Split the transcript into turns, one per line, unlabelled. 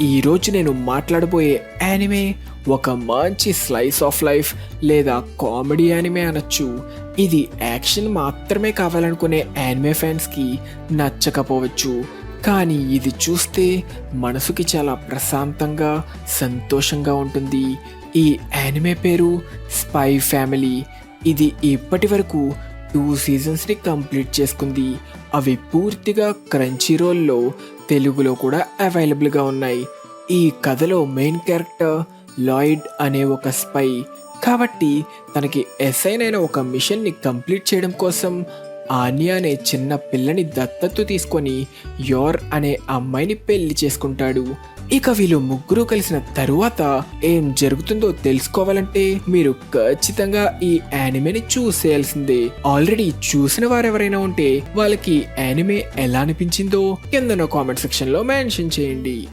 ఈరోజు నేను మాట్లాడబోయే యానిమే ఒక మంచి స్లైస్ ఆఫ్ లైఫ్ లేదా కామెడీ యానిమే అనొచ్చు. ఇది యాక్షన్ మాత్రమే కావాలనుకునే యానిమే ఫ్యాన్స్కి నచ్చకపోవచ్చు, కానీ ఇది చూస్తే మనసుకి చాలా ప్రశాంతంగా సంతోషంగా ఉంటుంది. ఈ యానిమే పేరు స్పై ఫ్యామిలీ. ఇది ఇప్పటి వరకు 2 సీజన్స్ని కంప్లీట్ చేసుకుంది. అవి పూర్తిగా క్రంచీ రోల్లో తెలుగులో కూడా అవైలబుల్గా ఉన్నాయి. ఈ కథలో మెయిన్ క్యారెక్టర్ లాయిడ్ అనే ఒక స్పై కాబట్టి తనకి అసైన్ అయిన ఒక మిషన్ని కంప్లీట్ చేయడం కోసం ఆన్యా అనే చిన్న పిల్లని దత్తత తీసుకొని యోర్ అనే అమ్మాయిని పెళ్లి చేసుకుంటాడు. ఇక వీళ్ళు ముగ్గురు కలిసిన తరువాత ఏం జరుగుతుందో తెలుసుకోవాలంటే మీరు ఖచ్చితంగా ఈ యానిమేని చూసేయాల్సిందే. ఆల్రెడీ చూసిన వారెవరైనా ఉంటే వాళ్ళకి యానిమే ఎలా అనిపించిందో కింద కామెంట్ సెక్షన్ లో మెన్షన్ చేయండి.